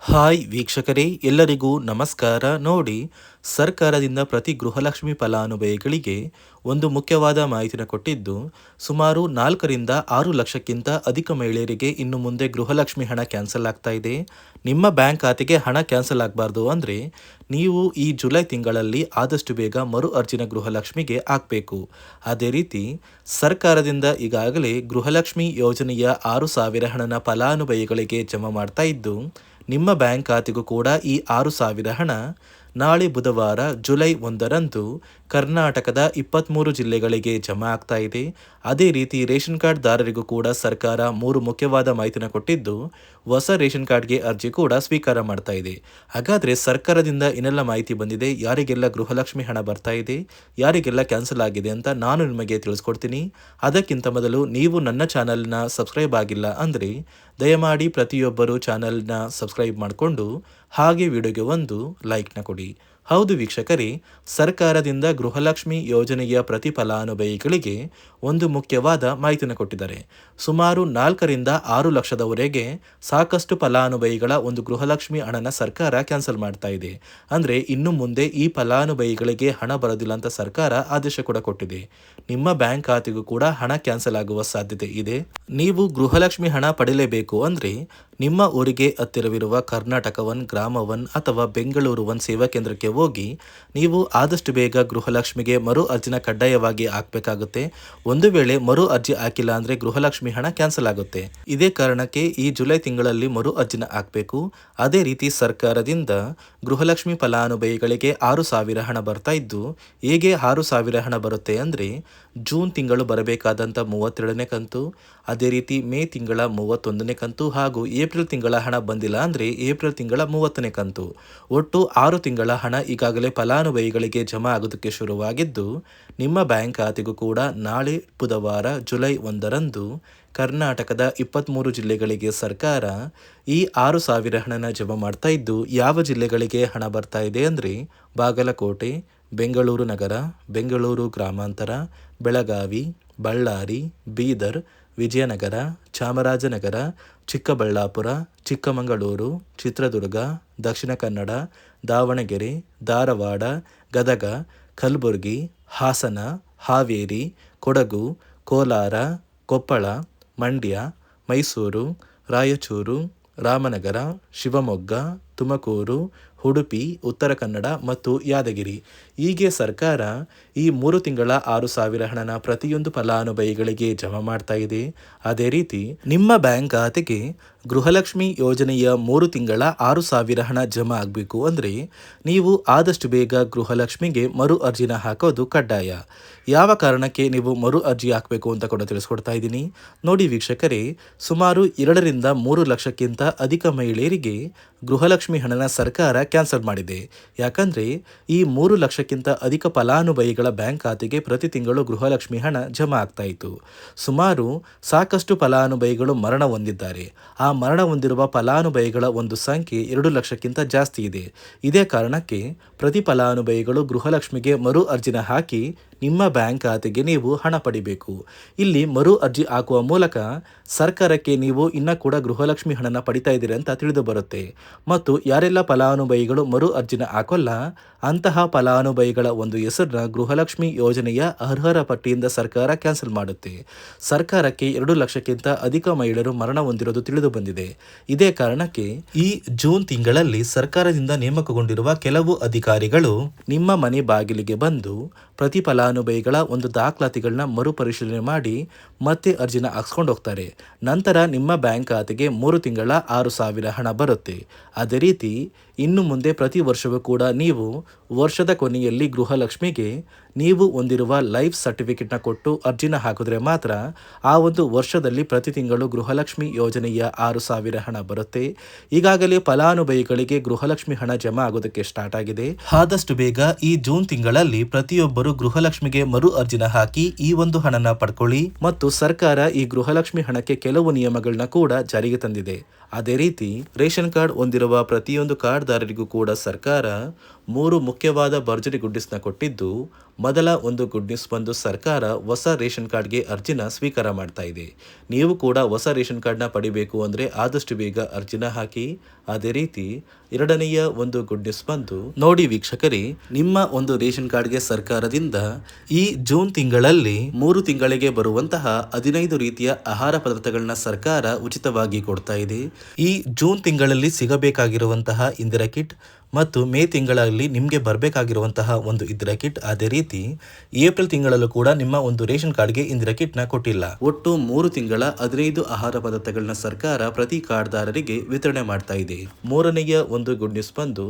Hi ವೀಕ್ಷಕರೇ, ಎಲ್ಲರಿಗೂ ನಮಸ್ಕಾರ. ನೋಡಿ, ಸರ್ಕಾರದಿಂದ ಪ್ರತಿ ಗೃಹಲಕ್ಷ್ಮಿ ಫಲಾನುಭವಿಗಳಿಗೆ ಒಂದು ಮುಖ್ಯವಾದ ಮಾಹಿತಿನ ಕೊಟ್ಟಿದ್ದು, ಸುಮಾರು 4ರಿಂದ 6 ಲಕ್ಷಕ್ಕಿಂತ ಅಧಿಕ ಮಹಿಳೆಯರಿಗೆ ಇನ್ನು ಮುಂದೆ ಗೃಹಲಕ್ಷ್ಮಿ ಹಣ ಕ್ಯಾನ್ಸಲ್ ಆಗ್ತಾ ಇದೆ. ನಿಮ್ಮ ಬ್ಯಾಂಕ್ ಖಾತೆಗೆ ಹಣ ಕ್ಯಾನ್ಸಲ್ ಆಗಬಾರ್ದು ಅಂದರೆ ನೀವು ಈ ಜುಲೈ ತಿಂಗಳಲ್ಲಿ ಆದಷ್ಟು ಬೇಗ ಮರು ಅರ್ಜಿನ ಗೃಹಲಕ್ಷ್ಮಿಗೆ ಹಾಕಬೇಕು. ಅದೇ ರೀತಿ ಸರ್ಕಾರದಿಂದ ಈಗಾಗಲೇ ಗೃಹಲಕ್ಷ್ಮಿ ಯೋಜನೆಯ 6,000 ಹಣನ ಫಲಾನುಭವಿಗಳಿಗೆ ಜಮಾ ಮಾಡ್ತಾ ಇದ್ದು, ನಿಮ್ಮ ಬ್ಯಾಂಕ್ ಖಾತೆಗೂ ಕೂಡ ಈ 6,000 ಹಣ ನಾಳೆ ಬುಧವಾರ ಜುಲೈ 1ರಂದು ಕರ್ನಾಟಕದ 23 ಜಿಲ್ಲೆಗಳಿಗೆ ಜಮಾ ಆಗ್ತಾ ಇದೆ. ಅದೇ ರೀತಿ ರೇಷನ್ ಕಾರ್ಡ್ ದಾರರಿಗೂ ಕೂಡ ಸರ್ಕಾರ 3 ಮುಖ್ಯವಾದ ಮಾಹಿತಿನ ಕೊಟ್ಟಿದ್ದು, ಹೊಸ ರೇಷನ್ ಕಾರ್ಡ್ಗೆ ಅರ್ಜಿ ಕೂಡ ಸ್ವೀಕಾರ ಮಾಡ್ತಾ ಇದೆ. ಹಾಗಾದರೆ ಸರ್ಕಾರದಿಂದ ಏನೆಲ್ಲ ಮಾಹಿತಿ ಬಂದಿದೆ, ಯಾರಿಗೆಲ್ಲ ಗೃಹಲಕ್ಷ್ಮಿ ಹಣ ಬರ್ತಾ ಇದೆ, ಯಾರಿಗೆಲ್ಲ ಕ್ಯಾನ್ಸಲ್ ಆಗಿದೆ ಅಂತ ನಾನು ನಿಮಗೆ ತಿಳಿಸ್ಕೊಡ್ತೀನಿ. ಅದಕ್ಕಿಂತ ಮೊದಲು ನೀವು ನನ್ನ ಚಾನಲ್ನ ಸಬ್ಸ್ಕ್ರೈಬ್ ಆಗಿಲ್ಲ ಅಂದರೆ ದಯಮಾಡಿ ಪ್ರತಿಯೊಬ್ಬರು ಚಾನಲ್ನ ಸಬ್ಸ್ಕ್ರೈಬ್ ಮಾಡಿಕೊಂಡು ಹಾಗೆ ವಿಡಿಯೋಗೆ ಒಂದು ಲೈಕ್ನ ಕೊಡಿ. ಹೌದು ವೀಕ್ಷಕರೇ, ಸರ್ಕಾರದಿಂದ ಗೃಹಲಕ್ಷ್ಮಿ ಯೋಜನೆಯ ಪ್ರತಿ ಫಲಾನುಭವಿಗಳಿಗೆ ಒಂದು ಮುಖ್ಯವಾದ ಮಾಹಿತಿನ ಕೊಟ್ಟಿದ್ದಾರೆ. ಸುಮಾರು 4ರಿಂದ 6 ಲಕ್ಷದವರೆಗೆ ಸಾಕಷ್ಟು ಫಲಾನುಭವಿಗಳ ಒಂದು ಗೃಹಲಕ್ಷ್ಮಿ ಹಣನ ಸರ್ಕಾರ ಕ್ಯಾನ್ಸಲ್ ಮಾಡ್ತಾ ಇದೆ. ಅಂದರೆ ಇನ್ನು ಮುಂದೆ ಈ ಫಲಾನುಭವಿಗಳಿಗೆ ಹಣ ಬರೋದಿಲ್ಲ ಅಂತ ಸರ್ಕಾರ ಆದೇಶ ಕೂಡ ಕೊಟ್ಟಿದೆ. ನಿಮ್ಮ ಬ್ಯಾಂಕ್ ಖಾತೆಗೂ ಕೂಡ ಹಣ ಕ್ಯಾನ್ಸಲ್ ಆಗುವ ಸಾಧ್ಯತೆ ಇದೆ. ನೀವು ಗೃಹಲಕ್ಷ್ಮಿ ಹಣ ಪಡೆಯಲೇಬೇಕು ಅಂದರೆ ನಿಮ್ಮ ಊರಿಗೆ ಹತ್ತಿರವಿರುವ ಕರ್ನಾಟಕ ಒನ್, ಗ್ರಾಮ ಒನ್ ಅಥವಾ ಬೆಂಗಳೂರು ಒನ್ ಸೇವಾ ಕೇಂದ್ರಕ್ಕೆ ಹೋಗಿ ನೀವು ಆದಷ್ಟು ಬೇಗ ಗೃಹಲಕ್ಷ್ಮಿಗೆ ಮರು ಅರ್ಜಿನ ಕಡ್ಡಾಯವಾಗಿ ಹಾಕಬೇಕಾಗುತ್ತೆ. ಒಂದು ವೇಳೆ ಮರು ಅರ್ಜಿ ಹಾಕಿಲ್ಲ ಅಂದರೆ ಗೃಹಲಕ್ಷ್ಮಿ ಹಣ ಕ್ಯಾನ್ಸಲ್ ಆಗುತ್ತೆ. ಇದೇ ಕಾರಣಕ್ಕೆ ಈ ಜುಲೈ ತಿಂಗಳಲ್ಲಿ ಮರು ಅರ್ಜಿನ ಹಾಕಬೇಕು. ಅದೇ ರೀತಿ ಸರ್ಕಾರದಿಂದ ಗೃಹಲಕ್ಷ್ಮಿ ಫಲಾನುಭವಿಗಳಿಗೆ 6,000 ಹಣ ಬರ್ತಾ ಇದ್ದು, ಹೇಗೆ 6,000 ಹಣ ಬರುತ್ತೆ ಅಂದರೆ ಜೂನ್ ತಿಂಗಳು ಬರಬೇಕಾದಂಥ 32ನೇ ಕಂತು, ಅದೇ ರೀತಿ ಮೇ ತಿಂಗಳ 31ನೇ ಕಂತು ಹಾಗೂ ಏಪ್ರಿಲ್ ತಿಂಗಳ ಹಣ ಬಂದಿಲ್ಲ ಅಂದರೆ ಏಪ್ರಿಲ್ ತಿಂಗಳ 30ನೇ ಕಂತು, ಒಟ್ಟು 6 ತಿಂಗಳ ಹಣ ಈಗಾಗಲೇ ಫಲಾನುಭವಿಗಳಿಗೆ ಜಮಾ ಆಗೋದಕ್ಕೆ ಶುರುವಾಗಿದ್ದು, ನಿಮ್ಮ ಬ್ಯಾಂಕ್ ಖಾತೆಗೂ ಕೂಡ ನಾಳೆ ಬುಧವಾರ ಜುಲೈ 1ರಂದು ಕರ್ನಾಟಕದ 23 ಜಿಲ್ಲೆಗಳಿಗೆ ಸರ್ಕಾರ ಈ 6,000 ಹಣನ ಜಮಾ ಮಾಡ್ತಾ ಇದ್ದು, ಯಾವ ಜಿಲ್ಲೆಗಳಿಗೆ ಹಣ ಬರ್ತಾ ಇದೆ ಅಂದರೆ ಬಾಗಲಕೋಟೆ, ಬೆಂಗಳೂರು ನಗರ, ಬೆಂಗಳೂರು ಗ್ರಾಮಾಂತರ, ಬೆಳಗಾವಿ, ಬಳ್ಳಾರಿ, ಬೀದರ್, ವಿಜಯನಗರ, ಚಾಮರಾಜನಗರ, ಚಿಕ್ಕಬಳ್ಳಾಪುರ, ಚಿಕ್ಕಮಗಳೂರು, ಚಿತ್ರದುರ್ಗ, ದಕ್ಷಿಣ ಕನ್ನಡ, ದಾವಣಗೆರೆ, ಧಾರವಾಡ, ಗದಗ, ಕಲಬುರಗಿ, ಹಾಸನ, ಹಾವೇರಿ, ಕೊಡಗು, ಕೋಲಾರ, ಕೊಪ್ಪಳ, ಮಂಡ್ಯ, ಮೈಸೂರು, ರಾಯಚೂರು, ರಾಮನಗರ, ಶಿವಮೊಗ್ಗ, ತುಮಕೂರು, ಉಡುಪಿ, ಉತ್ತರ ಕನ್ನಡ ಮತ್ತು ಯಾದಗಿರಿ. ಹೀಗೆ ಸರ್ಕಾರ ಈ 3 ತಿಂಗಳ 6,000 ಹಣನ ಪ್ರತಿಯೊಂದು ಫಲಾನುಭವಿಗಳಿಗೆ ಜಮಾ ಮಾಡ್ತಾ ಇದೆ. ಅದೇ ರೀತಿ ನಿಮ್ಮ ಬ್ಯಾಂಕ್ ಖಾತೆಗೆ ಗೃಹಲಕ್ಷ್ಮಿ ಯೋಜನೆಯ 3 ತಿಂಗಳ 6,000 ಹಣ ಜಮಾ ಆಗಬೇಕು ಅಂದರೆ ನೀವು ಆದಷ್ಟು ಬೇಗ ಗೃಹಲಕ್ಷ್ಮಿಗೆ ಮರು ಅರ್ಜಿನ ಹಾಕೋದು ಕಡ್ಡಾಯ. ಯಾವ ಕಾರಣಕ್ಕೆ ನೀವು ಮರು ಅರ್ಜಿ ಹಾಕಬೇಕು ಅಂತ ಕೂಡ ತಿಳಿಸ್ಕೊಡ್ತಾ ಇದ್ದೀನಿ. ನೋಡಿ ವೀಕ್ಷಕರೇ, ಸುಮಾರು 2ರಿಂದ 3 ಲಕ್ಷಕ್ಕಿಂತ ಅಧಿಕ ಮಹಿಳೆಯರಿಗೆ ಗೃಹಲಕ್ಷ್ಮಿ ಹಣನ ಸರ್ಕಾರ ಕ್ಯಾನ್ಸಲ್ ಮಾಡಿದೆ. ಯಾಕಂದರೆ ಈ 3 ಲಕ್ಷಕ್ಕಿಂತ ಅಧಿಕ ಫಲಾನುಭವಿಗಳ ಬ್ಯಾಂಕ್ ಖಾತೆಗೆ ಪ್ರತಿ ತಿಂಗಳು ಗೃಹಲಕ್ಷ್ಮಿ ಹಣ ಜಮಾ ಆಗ್ತಾ ಇತ್ತು. ಸುಮಾರು ಸಾಕಷ್ಟು ಫಲಾನುಭವಿಗಳು ಮರಣ ಹೊಂದಿದ್ದಾರೆ. ಆ ಮರಣ ಹೊಂದಿರುವ ಫಲಾನುಭವಿಗಳ ಒಂದು ಸಂಖ್ಯೆ 2 ಲಕ್ಷಕ್ಕಿಂತ ಜಾಸ್ತಿ ಇದೆ. ಇದೇ ಕಾರಣಕ್ಕೆ ಪ್ರತಿ ಫಲಾನುಭವಿಗಳು ಗೃಹಲಕ್ಷ್ಮಿಗೆ ಮರು ಅರ್ಜಿನ ಹಾಕಿ ನಿಮ್ಮ ಬ್ಯಾಂಕ್ ಖಾತೆಗೆ ನೀವು ಹಣ ಪಡಿಬೇಕು. ಇಲ್ಲಿ ಮರು ಅರ್ಜಿ ಹಾಕುವ ಮೂಲಕ ಸರ್ಕಾರಕ್ಕೆ ನೀವು ಇನ್ನೂ ಕೂಡ ಗೃಹಲಕ್ಷ್ಮಿ ಹಣನ ಪಡಿತಾ ಇದ್ದೀರಿ ಅಂತ ತಿಳಿದು ಬರುತ್ತೆ. ಮತ್ತು ಯಾರೆಲ್ಲ ಫಲಾನುಭವಿಗಳು ಮರು ಅರ್ಜಿನ ಹಾಕೋಲ್ಲ ಅಂತಹ ಫಲಾನುಭವಿಗಳ ಒಂದು ಹೆಸರನ್ನ ಗೃಹಲಕ್ಷ್ಮಿ ಯೋಜನೆಯ ಅರ್ಹರ ಪಟ್ಟಿಯಿಂದ ಸರ್ಕಾರ ಕ್ಯಾನ್ಸಲ್ ಮಾಡುತ್ತೆ. ಸರ್ಕಾರಕ್ಕೆ 2 ಲಕ್ಷಕ್ಕಿಂತ ಅಧಿಕ ಮಹಿಳೆಯರು ಮರಣ ಹೊಂದಿರೋದು ತಿಳಿದು ಬಂದಿದೆ. ಇದೇ ಕಾರಣಕ್ಕೆ ಈ ಜೂನ್ ತಿಂಗಳಲ್ಲಿ ಸರ್ಕಾರದಿಂದ ನೇಮಕಗೊಂಡಿರುವ ಕೆಲವು ಅಧಿಕಾರಿಗಳು ನಿಮ್ಮ ಮನೆ ಬಾಗಿಲಿಗೆ ಬಂದು ಪ್ರತಿ ಫಲಾನುಭವಿಗಳ ಒಂದು ದಾಖಲಾತಿಗಳನ್ನ ಮರುಪರಿಶೀಲನೆ ಮಾಡಿ ಮತ್ತೆ ಅರ್ಜಿನ ಹಾಕ್ಸ್ಕೊಂಡು ಹೋಗ್ತಾರೆ. ನಂತರ ನಿಮ್ಮ ಬ್ಯಾಂಕ್ ಖಾತೆಗೆ 3 ತಿಂಗಳ 6,000 ಹಣ ಬರುತ್ತೆ. ಅದೇ ರೀತಿ ಇನ್ನು ಮುಂದೆ ಪ್ರತಿ ವರ್ಷವೂ ಕೂಡ ನೀವು ವರ್ಷದ ಕೊನೆಯಲ್ಲಿ ಗೃಹಲಕ್ಷ್ಮಿಗೆ ನೀವು ಹೊಂದಿರುವ ಲೈಫ್ ಸರ್ಟಿಫಿಕೇಟ್ನ ಕೊಟ್ಟು ಅರ್ಜಿನ ಹಾಕಿದ್ರೆ ಮಾತ್ರ ಆ ಒಂದು ವರ್ಷದಲ್ಲಿ ಪ್ರತಿ ತಿಂಗಳು ಗೃಹಲಕ್ಷ್ಮಿ ಯೋಜನೆಯ 6,000 ಹಣ ಬರುತ್ತೆ. ಈಗಾಗಲೇ ಫಲಾನುಭವಿಗಳಿಗೆ ಗೃಹಲಕ್ಷ್ಮಿ ಹಣ ಜಮಾ ಆಗೋದಕ್ಕೆ ಸ್ಟಾರ್ಟ್ ಆಗಿದೆ. ಆದಷ್ಟು ಬೇಗ ಈ ಜೂನ್ ತಿಂಗಳಲ್ಲಿ ಪ್ರತಿಯೊಬ್ಬರು ಗೃಹಲಕ್ಷ್ಮಿಗೆ ಮರು ಅರ್ಜಿನ ಹಾಕಿ ಈ ಒಂದು ಹಣನ ಪಡ್ಕೊಳ್ಳಿ. ಮತ್ತು ಸರ್ಕಾರ ಈ ಗೃಹಲಕ್ಷ್ಮಿ ಹಣಕ್ಕೆ ಕೆಲವು ನಿಯಮಗಳನ್ನ ಕೂಡ ಜಾರಿಗೆ ತಂದಿದೆ. ಅದೇ ರೀತಿ ರೇಷನ್ ಕಾರ್ಡ್ ಹೊಂದಿರುವ ಪ್ರತಿಯೊಂದು ಕಾರ್ಡ್ದಾರರಿಗೂ ಕೂಡ ಸರ್ಕಾರ 3 ಮುಖ್ಯವಾದ ಭರ್ಜರಿ ಗುಡ್ ನ್ಯೂಸ್ನ ಕೊಟ್ಟಿದ್ದು, ಮೊದಲ ಒಂದು ಗುಡ್ ನ್ಯೂಸ್ ಬಂದು ಸರ್ಕಾರ ಹೊಸ ರೇಷನ್ ಕಾರ್ಡ್ಗೆ ಅರ್ಜಿನ ಸ್ವೀಕಾರ ಮಾಡ್ತಾ ಇದೆ. ನೀವು ಕೂಡ ಹೊಸ ರೇಷನ್ ಕಾರ್ಡ್ನ ಪಡಿಬೇಕು ಅಂದರೆ ಆದಷ್ಟು ಬೇಗ ಅರ್ಜಿನ ಹಾಕಿ. ಅದೇ ರೀತಿ ಎರಡನೆಯ ಒಂದು ಗುಡ್ ನ್ಯೂಸ್ ಬಂದು ನೋಡಿ ವೀಕ್ಷಕರೇ, ನಿಮ್ಮ ಒಂದು ರೇಷನ್ ಕಾರ್ಡ್ಗೆ ಸರ್ಕಾರದಿಂದ ಈ ಜೂನ್ ತಿಂಗಳಲ್ಲಿ 3 ತಿಂಗಳಿಗೆ ಬರುವಂತಹ 15 ರೀತಿಯ ಆಹಾರ ಪದಾರ್ಥಗಳನ್ನ ಸರ್ಕಾರ ಉಚಿತವಾಗಿ ಕೊಡ್ತಾ ಇದೆ. ಈ ಜೂನ್ ತಿಂಗಳಲ್ಲಿ ಸಿಗಬೇಕಾಗಿರುವಂತಹ ಇಂದಿರಾ ಕಿಟ್ ಮತ್ತು ಮೇ ತಿಂಗಳಲ್ಲಿ ನಿಮಗೆ ಬರಬೇಕಾಗಿರುವಂತಹ ಒಂದು ಇಂದಿರಾ ಕಿಟ್, ಅದೇ ರೀತಿ ಏಪ್ರಿಲ್ ತಿಂಗಳಲ್ಲೂ ಕೂಡ ನಿಮ್ಮ ಒಂದು ರೇಷನ್ ಕಾರ್ಡ್ಗೆ ಇಂದಿರಾ ಕಿಟ್ನ ಕೊಟ್ಟಿಲ್ಲ. ಒಟ್ಟು 3 ತಿಂಗಳ 15 ಆಹಾರ ಪದಾರ್ಥಗಳನ್ನ ಸರ್ಕಾರ ಪ್ರತಿ ಕಾರ್ಡ್ದಾರರಿಗೆ ವಿತರಣೆ ಮಾಡ್ತಾ ಇದೆ. ಮೂರನೆಯ ಒಂದು ಗುಡ್ ನ್ಯೂಸ್ ಬಂದು,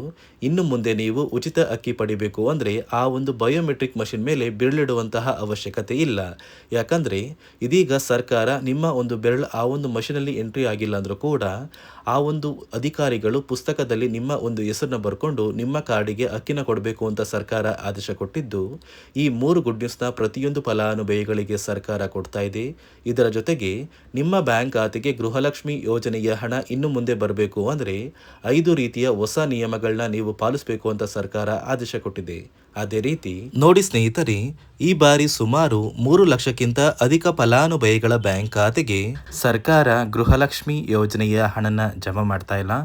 ಇನ್ನು ಮುಂದೆ ನೀವು ಉಚಿತ ಅಕ್ಕಿ ಪಡಿಬೇಕು ಅಂದರೆ ಆ ಒಂದು ಬಯೋಮೆಟ್ರಿಕ್ ಮಷಿನ್ ಮೇಲೆ ಬೆರಳಿಡುವಂತಹ ಅವಶ್ಯಕತೆ ಇಲ್ಲ. ಯಾಕಂದರೆ ಇದೀಗ ಸರ್ಕಾರ ನಿಮ್ಮ ಒಂದು ಬೆರಳು ಆ ಒಂದು ಮಷಿನಲ್ಲಿ ಎಂಟ್ರಿ ಆಗಿಲ್ಲ ಅಂದರೂ ಕೂಡ ಆ ಒಂದು ಅಧಿಕಾರಿಗಳು ಪುಸ್ತಕದಲ್ಲಿ ನಿಮ್ಮ ಒಂದು ಹೆಸರನ್ನ ಬರ್ಕೊಂಡು ನಿಮ್ಮ ಕಾರ್ಡಿಗೆ ಅಕ್ಕಿನ ಕೊಡಬೇಕು ಅಂತ ಸರ್ಕಾರ ಆದೇಶ ಕೊಟ್ಟಿದ್ದು, ಈ 3 ಗುಡ್ ನ್ಯೂಸ್ನ ಪ್ರತಿಯೊಂದು ಫಲಾನುಭವಿಗಳಿಗೆ ಸರ್ಕಾರ ಕೊಡ್ತಾ ಇದೆ. ಇದರ ಜೊತೆಗೆ ನಿಮ್ಮ ಬ್ಯಾಂಕ್ ಖಾತೆಗೆ ಗೃಹಲಕ್ಷ್ಮಿ ಯೋಜನೆಯ ಹಣ ಇನ್ನು ಮುಂದೆ ಬರಬೇಕು ಅಂದರೆ 5 ರೀತಿಯ ಹೊಸ ನಿಯಮಗಳನ್ನ ನೀವು ಪಾಲಿಸಬೇಕು ಅಂತ ಸರ್ಕಾರ ಆದೇಶ ಕೊಟ್ಟಿದೆ. ಅದೇ ರೀತಿ ನೋಡಿ ಸ್ನೇಹಿತರೆ, ಈ ಬಾರಿ ಸುಮಾರು 3 ಲಕ್ಷಕ್ಕಿಂತ ಅಧಿಕ ಫಲಾನುಭವಿಗಳ ಬ್ಯಾಂಕ್ ಖಾತೆಗೆ ಸರ್ಕಾರ ಗೃಹಲಕ್ಷ್ಮಿ ಯೋಜನೆಯ ಹಣನ ಜಮಾ ಮಾಡ್ತಾ ಇಲ್ಲ.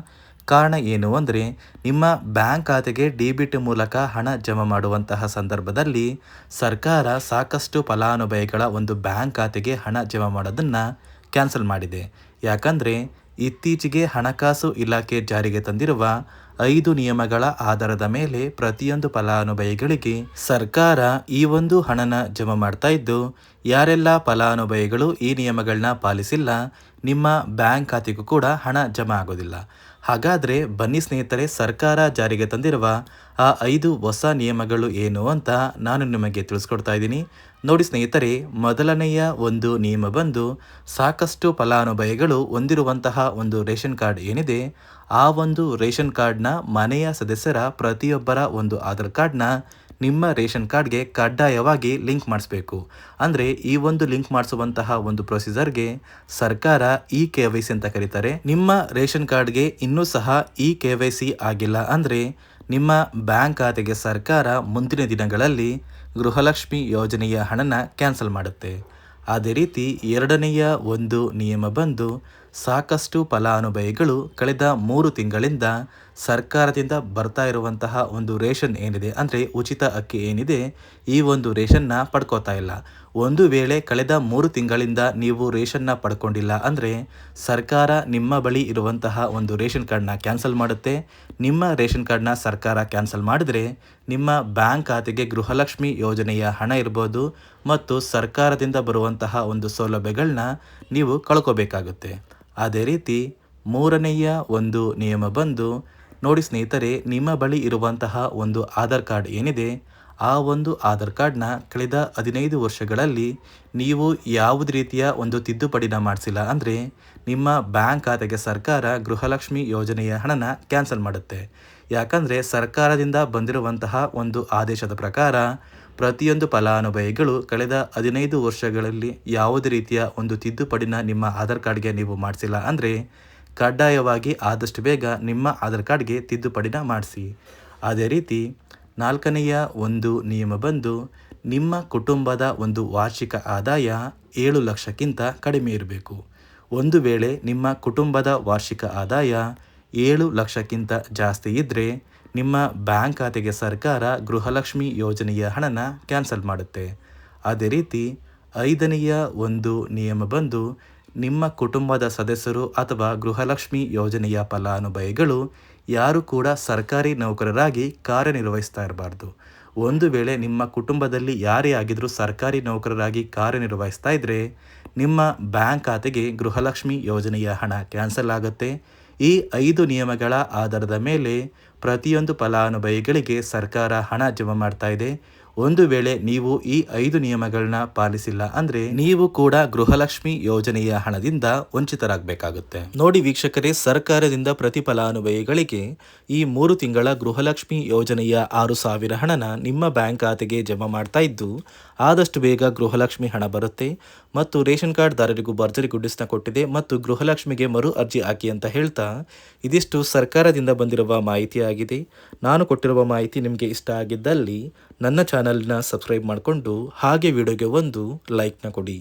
ಕಾರಣ ಏನು ಅಂದರೆ, ನಿಮ್ಮ ಬ್ಯಾಂಕ್ ಖಾತೆಗೆ ಡೆಬಿಟ್ ಮೂಲಕ ಹಣ ಜಮಾ ಮಾಡುವಂತಹ ಸಂದರ್ಭದಲ್ಲಿ ಸರ್ಕಾರ ಸಾಕಷ್ಟು ಫಲಾನುಭವಿಗಳ ಒಂದು ಬ್ಯಾಂಕ್ ಖಾತೆಗೆ ಹಣ ಜಮಾ ಮಾಡೋದನ್ನು ಕ್ಯಾನ್ಸಲ್ ಮಾಡಿದೆ. ಯಾಕಂದರೆ ಇತ್ತೀಚೆಗೆ ಹಣಕಾಸು ಇಲಾಖೆ ಜಾರಿಗೆ ತಂದಿರುವ 5 ನಿಯಮಗಳ ಆಧಾರದ ಮೇಲೆ ಪ್ರತಿಯೊಂದು ಫಲಾನುಭವಿಗಳಿಗೆ ಸರ್ಕಾರ ಈ ಒಂದು ಹಣನ ಜಮಾ ಮಾಡ್ತಾ ಇದ್ದು, ಯಾರೆಲ್ಲ ಫಲಾನುಭವಿಗಳು ಈ ನಿಯಮಗಳನ್ನ ಪಾಲಿಸಿಲ್ಲ ನಿಮ್ಮ ಬ್ಯಾಂಕ್ ಖಾತೆಗೂ ಕೂಡ ಹಣ ಜಮಾ ಆಗೋದಿಲ್ಲ. ಹಾಗಾದರೆ ಬನ್ನಿ ಸ್ನೇಹಿತರೆ, ಸರ್ಕಾರ ಜಾರಿಗೆ ತಂದಿರುವ ಆ 5 ಹೊಸ ನಿಯಮಗಳು ಏನು ಅಂತ ನಾನು ನಿಮಗೆ ತಿಳಿಸ್ಕೊಡ್ತಾ ಇದ್ದೀನಿ. ನೋಡಿ ಸ್ನೇಹಿತರೆ, ಮೊದಲನೆಯ ಒಂದು ನಿಯಮ ಬಂದು, ಸಾಕಷ್ಟು ಫಲಾನುಭವಿಗಳು ಹೊಂದಿರುವಂತಹ ಒಂದು ರೇಷನ್ ಕಾರ್ಡ್ ಏನಿದೆ, ಆ ಒಂದು ರೇಷನ್ ಕಾರ್ಡ್ನ ಮನೆಯ ಸದಸ್ಯರ ಪ್ರತಿಯೊಬ್ಬರ ಒಂದು ಆಧಾರ್ ಕಾರ್ಡ್ನ ನಿಮ್ಮ ರೇಷನ್ ಕಾರ್ಡ್ಗೆ ಕಡ್ಡಾಯವಾಗಿ ಲಿಂಕ್ ಮಾಡಿಸ್ಬೇಕು. ಅಂದರೆ ಈ ಒಂದು ಲಿಂಕ್ ಮಾಡಿಸುವಂತಹ ಒಂದು ಪ್ರೊಸೀಜರ್ಗೆ ಸರ್ಕಾರ KYC ಅಂತ ಕರೀತಾರೆ. ನಿಮ್ಮ ರೇಷನ್ ಕಾರ್ಡ್ಗೆ ಇನ್ನೂ ಸಹ KYC ಆಗಿಲ್ಲ ಅಂದರೆ ನಿಮ್ಮ ಬ್ಯಾಂಕ್ ಖಾತೆಗೆ ಸರ್ಕಾರ ಮುಂದಿನ ದಿನಗಳಲ್ಲಿ ಗೃಹಲಕ್ಷ್ಮಿ ಯೋಜನೆಯ ಹಣನ ಕ್ಯಾನ್ಸಲ್ ಮಾಡುತ್ತೆ. ಅದೇ ರೀತಿ ಎರಡನೆಯ ಒಂದು ನಿಯಮ ಬಂದು, ಸಾಕಷ್ಟು ಫಲಾನುಭವಿಗಳು ಕಳೆದ 3 ತಿಂಗಳಿಂದ ಸರ್ಕಾರದಿಂದ ಬರ್ತಾ ಇರುವಂತಹ ಒಂದು ರೇಷನ್ ಏನಿದೆ, ಅಂದರೆ ಉಚಿತ ಅಕ್ಕಿ ಏನಿದೆ, ಈ ಒಂದು ರೇಷನ್ನ ಪಡ್ಕೋತಾ ಇಲ್ಲ. ಒಂದು ವೇಳೆ ಕಳೆದ 3 ತಿಂಗಳಿಂದ ನೀವು ರೇಷನ್ನ ಪಡ್ಕೊಂಡಿಲ್ಲ ಅಂದರೆ ಸರ್ಕಾರ ನಿಮ್ಮ ಬಳಿ ಇರುವಂತಹ ಒಂದು ರೇಷನ್ ಕಾರ್ಡ್ನ ಕ್ಯಾನ್ಸಲ್ ಮಾಡುತ್ತೆ. ನಿಮ್ಮ ರೇಷನ್ ಕಾರ್ಡ್ನ ಸರ್ಕಾರ ಕ್ಯಾನ್ಸಲ್ ಮಾಡಿದ್ರೆ ನಿಮ್ಮ ಬ್ಯಾಂಕ್ ಖಾತೆಗೆ ಗೃಹಲಕ್ಷ್ಮಿ ಯೋಜನೆಯ ಹಣ ಇರ್ಬೋದು ಮತ್ತು ಸರ್ಕಾರದಿಂದ ಬರುವಂತಹ ಒಂದು ಸೌಲಭ್ಯಗಳನ್ನ ನೀವು ಕಳ್ಕೋಬೇಕಾಗುತ್ತೆ. ಅದೇ ರೀತಿ ಮೂರನೆಯ ಒಂದು ನಿಯಮ ಬಂದು, ನೋಡಿ ಸ್ನೇಹಿತರೆ, ನಿಮ್ಮ ಬಳಿ ಇರುವಂತಹ ಒಂದು ಆಧಾರ್ ಕಾರ್ಡ್ ಏನಿದೆ, ಆ ಒಂದು ಆಧಾರ್ ಕಾರ್ಡ್ನ ಕಳೆದ 15 ವರ್ಷಗಳಲ್ಲಿ ನೀವು ಯಾವುದೇ ರೀತಿಯ ಒಂದು ತಿದ್ದುಪಡಿನ ಮಾಡಿಸಿಲ್ಲ ಅಂದರೆ ನಿಮ್ಮ ಬ್ಯಾಂಕ್ ಖಾತೆಗೆ ಸರ್ಕಾರ ಗೃಹಲಕ್ಷ್ಮಿ ಯೋಜನೆಯ ಹಣನ ಕ್ಯಾನ್ಸಲ್ ಮಾಡುತ್ತೆ. ಯಾಕಂದರೆ ಸರ್ಕಾರದಿಂದ ಬಂದಿರುವಂತಹ ಒಂದು ಆದೇಶದ ಪ್ರಕಾರ ಪ್ರತಿಯೊಂದು ಫಲಾನುಭವಿಗಳು ಕಳೆದ 15 ವರ್ಷಗಳಲ್ಲಿ ಯಾವುದೇ ರೀತಿಯ ಒಂದು ತಿದ್ದುಪಡಿನ ನಿಮ್ಮ ಆಧಾರ್ ಕಾರ್ಡ್ಗೆ ನೀವು ಮಾಡಿಸಿಲ್ಲ ಅಂದರೆ ಕಡ್ಡಾಯವಾಗಿ ಆದಷ್ಟು ಬೇಗ ನಿಮ್ಮ ಆಧಾರ್ ಕಾರ್ಡ್ಗೆ ತಿದ್ದುಪಡಿನ ಮಾಡಿಸಿ. ಅದೇ ರೀತಿ ನಾಲ್ಕನೆಯ ಒಂದು ನಿಯಮ ಬಂದು, ನಿಮ್ಮ ಕುಟುಂಬದ ಒಂದು ವಾರ್ಷಿಕ ಆದಾಯ 7 ಲಕ್ಷಕ್ಕಿಂತ ಕಡಿಮೆ ಇರಬೇಕು. ಒಂದು ವೇಳೆ ನಿಮ್ಮ ಕುಟುಂಬದ ವಾರ್ಷಿಕ ಆದಾಯ 7 ಲಕ್ಷಕ್ಕಿಂತ ಜಾಸ್ತಿ ಇದ್ದರೆ ನಿಮ್ಮ ಬ್ಯಾಂಕ್ ಖಾತೆಗೆ ಸರ್ಕಾರ ಗೃಹಲಕ್ಷ್ಮಿ ಯೋಜನೆಯ ಹಣನ ಕ್ಯಾನ್ಸಲ್ ಮಾಡುತ್ತೆ. ಅದೇ ರೀತಿ ಐದನೆಯ ಒಂದು ನಿಯಮ ಬಂದು, ನಿಮ್ಮ ಕುಟುಂಬದ ಸದಸ್ಯರು ಅಥವಾ ಗೃಹಲಕ್ಷ್ಮಿ ಯೋಜನೆಯ ಫಲಾನುಭವಿಗಳು ಯಾರು ಕೂಡ ಸರ್ಕಾರಿ ನೌಕರರಾಗಿ ಕಾರ್ಯನಿರ್ವಹಿಸ್ತಾ ಇರಬಾರ್ದು. ಒಂದು ವೇಳೆ ನಿಮ್ಮ ಕುಟುಂಬದಲ್ಲಿ ಯಾರೇ ಆಗಿದ್ರೂ ಸರ್ಕಾರಿ ನೌಕರರಾಗಿ ಕಾರ್ಯನಿರ್ವಹಿಸ್ತಾ ಇದ್ದರೆ ನಿಮ್ಮ ಬ್ಯಾಂಕ್ ಖಾತೆಗೆ ಗೃಹಲಕ್ಷ್ಮಿ ಯೋಜನೆಯ ಹಣ ಕ್ಯಾನ್ಸಲ್ ಆಗುತ್ತೆ. ಈ 5 ನಿಯಮಗಳ ಆಧಾರದ ಮೇಲೆ ಪ್ರತಿಯೊಂದು ಫಲಾನುಭವಿಗಳಿಗೆ ಸರ್ಕಾರ ಹಣ ಜಮಾ ಮಾಡ್ತಾ ಇದೆ. ಒಂದು ವೇಳೆ ನೀವು ಈ 5 ನಿಯಮಗಳನ್ನ ಪಾಲಿಸಿಲ್ಲ ಅಂದ್ರೆ ನೀವು ಕೂಡ ಗೃಹಲಕ್ಷ್ಮಿ ಯೋಜನೆಯ ಹಣದಿಂದ ವಂಚಿತರಾಗಬೇಕಾಗುತ್ತೆ. ನೋಡಿ ವೀಕ್ಷಕರೇ, ಸರ್ಕಾರದಿಂದ ಪ್ರತಿ ಫಲಾನುಭವಿಗಳಿಗೆ ಈ 3 ತಿಂಗಳ ಗೃಹಲಕ್ಷ್ಮಿ ಯೋಜನೆಯ 6,000 ಹಣನ ನಿಮ್ಮ ಬ್ಯಾಂಕ್ ಖಾತೆಗೆ ಜಮಾ ಮಾಡ್ತಾ ಇದ್ದು, ಆದಷ್ಟು ಬೇಗ ಗೃಹಲಕ್ಷ್ಮಿ ಹಣ ಬರುತ್ತೆ ಮತ್ತು ರೇಷನ್ ಕಾರ್ಡ್ ದಾರರಿಗೂ ಭರ್ಜರಿ ಗುಡ್ಡಿಸ್ನ ಕೊಟ್ಟಿದೆ ಮತ್ತು ಗೃಹಲಕ್ಷ್ಮಿಗೆ ಮರು ಅರ್ಜಿ ಹಾಕಿ ಅಂತ ಹೇಳ್ತಾ ಇದಿಷ್ಟು ಸರ್ಕಾರದಿಂದ ಬಂದಿರುವ ಮಾಹಿತಿಯಾಗಿದೆ. ನಾನು ಕೊಟ್ಟಿರುವ ಮಾಹಿತಿ ನಿಮಗೆ ಇಷ್ಟ ಆಗಿದ್ದಲ್ಲಿ ನನ್ನ ಚಾನಲ್ನ ಸಬ್ಸ್ಕ್ರೈಬ್ ಮಾಡಿಕೊಂಡು ಹಾಗೆ ವಿಡಿಯೋಗೆ ಒಂದು ಲೈಕ್ನ ಕೊಡಿ.